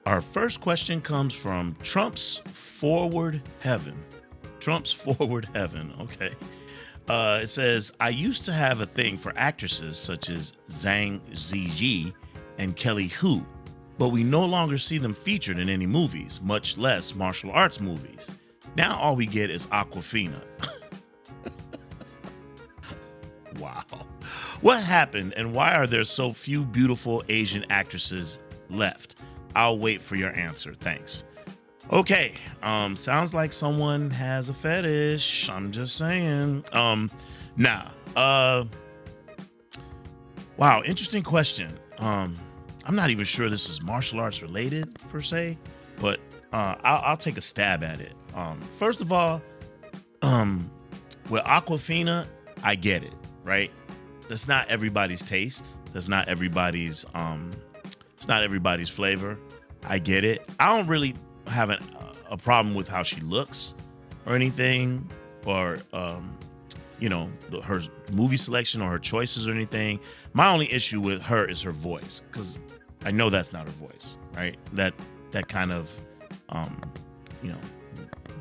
Our first question comes from Trump's Forward Heaven. Trump's Forward Heaven. Okay. It says, I used to have a thing for actresses such as Zhang Ziyi and Kelly Hu, but we no longer see them featured in any movies, much less martial arts movies. Now all we get is Aquafina. Wow. What happened and why are there so few beautiful Asian actresses left? I'll wait for your answer. Thanks. Okay. Sounds like someone has a fetish. I'm just saying. Wow, interesting question. I'm not even sure this is martial arts related per se, but I'll take a stab at it. First of all, with Aquafina, I get it, right? That's not everybody's taste. That's not everybody's it's not everybody's flavor. I get it. I don't really have a problem with how she looks or anything, or her movie selection or her choices or anything. My only issue with her is her voice, because I know that's not her voice, right? That kind of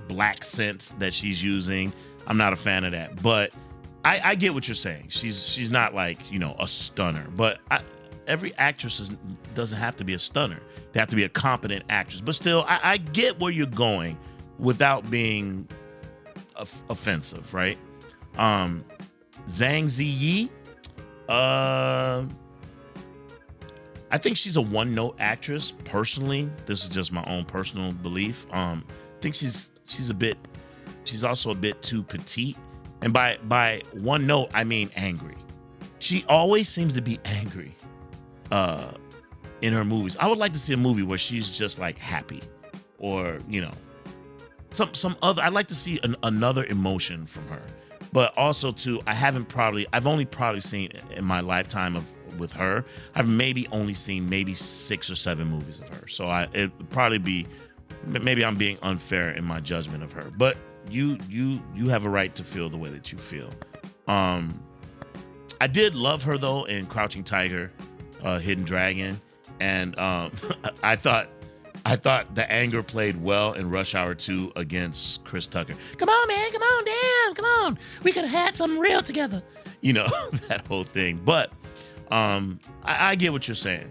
black scent that she's using. I'm not a fan of that, but I get what you're saying. She's not like a stunner, but every actress doesn't have to be a stunner. They have to be a competent actress. But still, I get where you're going without being offensive, right? Zhang Ziyi, I think she's a one-note actress. Personally, this is just my own personal belief. I think she's also a bit too petite. And by one note, I mean angry. She always seems to be angry in her movies. I would like to see a movie where she's just like happy, or some other. I'd like to see another emotion from her. But also too, I've only probably seen in my lifetime with her, I've maybe only seen 6 or 7 movies of her. So it'd probably be, maybe I'm being unfair in my judgment of her. But you have a right to feel the way that you feel. I did love her though in Crouching Tiger, Hidden Dragon, and I thought the anger played well in Rush Hour 2 against Chris Tucker. Come on, man, come on down, come on. We could have had something real together. That whole thing. But I get what you're saying.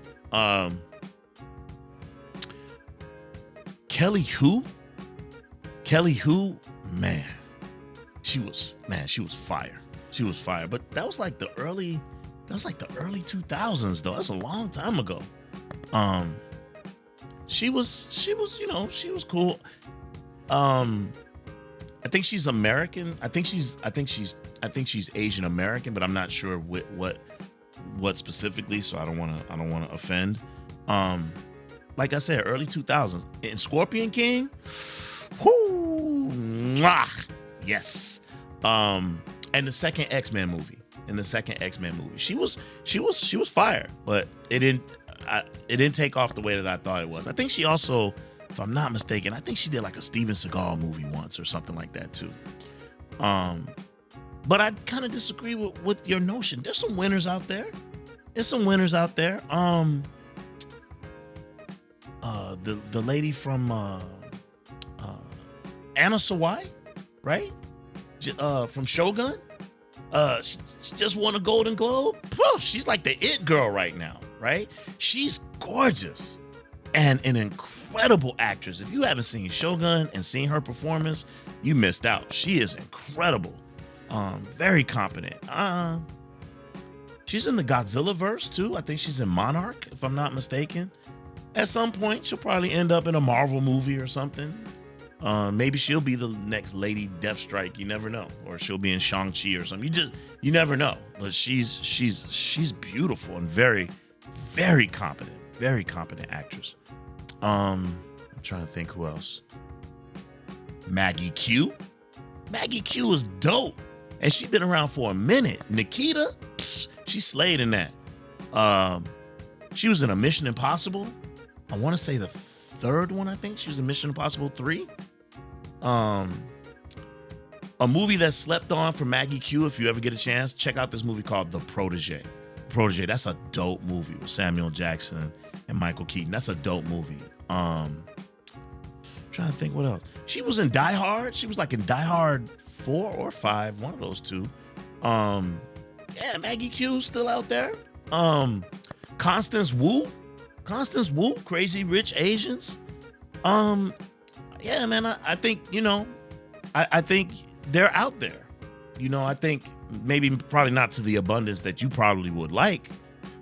Kelly Hu, man, she was fire. She was fire. But that was like the early 2000s though. That's a long time ago. She was cool. I think she's American. I think she's Asian American, but I'm not sure what specifically, so I don't want to offend. Like I said, early 2000s. In Scorpion King, whoo, mwah, yes. And the second X-Men movie. She was fire, but it didn't take off the way that I thought it was. I think she also, if I'm not mistaken, I think she did like a Steven Seagal movie once or something like that too. But I kind of disagree with your notion. There's some winners out there. The lady from Anna Sawai, right? From Shogun. She just won a Golden Globe. Poof, she's like the it girl right now, right? She's gorgeous and an incredible actress. If you haven't seen Shogun and seen her performance, you missed out. She is incredible. Very competent. She's in the Godzilla verse too. I think she's in Monarch, if I'm not mistaken. At some point, she'll probably end up in a Marvel movie or something. Maybe she'll be the next Lady Deathstrike. You never know. Or she'll be in Shang-Chi or something. You never know. But she's beautiful and very, very competent. Very competent actress. I'm trying to think who else. Maggie Q. Maggie Q is dope. And she's been around for a minute. Nikita, she slayed in that. She was in a Mission Impossible. I want to say the third one, I think. She was in Mission Impossible 3. A movie that's slept on for Maggie Q, if you ever get a chance, check out this movie called The Protege. That's a dope movie with Samuel Jackson and Michael Keaton. That's a dope movie. Trying to think what else. She was in Die Hard. She was like in Die Hard 4 or 5, one of those two. Yeah, Maggie Q still out there. Constance Wu, Crazy Rich Asians. Yeah, man, I think, I think they're out there. I think maybe probably not to the abundance that you probably would like,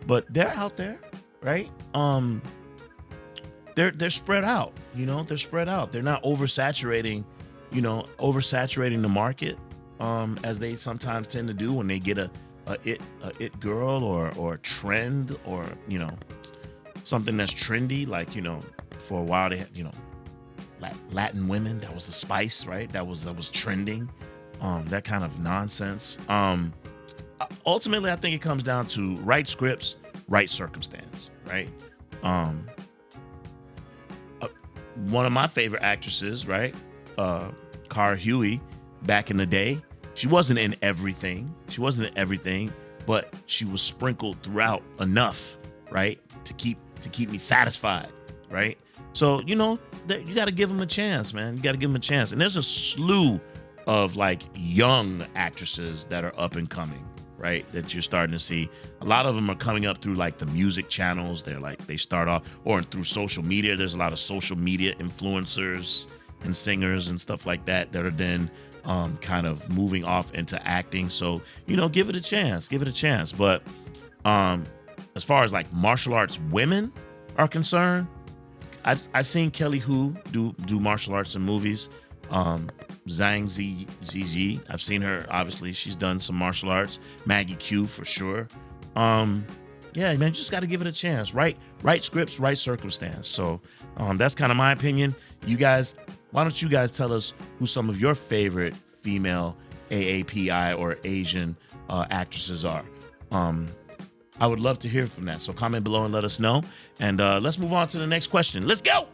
but they're out there, right? They're spread out, they're spread out. They're not oversaturating the market, as they sometimes tend to do when they get a it girl or a trend or, something that's trendy. Like, for a while they had, Latin women, that was the spice, right? That was trending, that kind of nonsense. Ultimately, I think it comes down to right scripts, right circumstance, right? One of my favorite actresses, right? Cara Huey, back in the day, she wasn't in everything. But she was sprinkled throughout enough, right? To keep me satisfied, right? So, you got to give them a chance, man. You got to give them a chance. And there's a slew of like young actresses that are up and coming, right? That you're starting to see. A lot of them are coming up through like the music channels. They start off, or through social media. There's a lot of social media influencers and singers and stuff like that are then kind of moving off into acting. So, give it a chance. But as far as like martial arts women are concerned, I've seen Kelly Hu do martial arts in movies. Zhang Ziyi, I've seen her. Obviously, she's done some martial arts. Maggie Q for sure. Yeah, man, just got to give it a chance. Right scripts, right circumstance. So that's kind of my opinion. You guys, why don't you guys tell us who some of your favorite female AAPI or Asian actresses are? I would love to hear from that. So comment below and let us know. And let's move on to the next question. Let's go.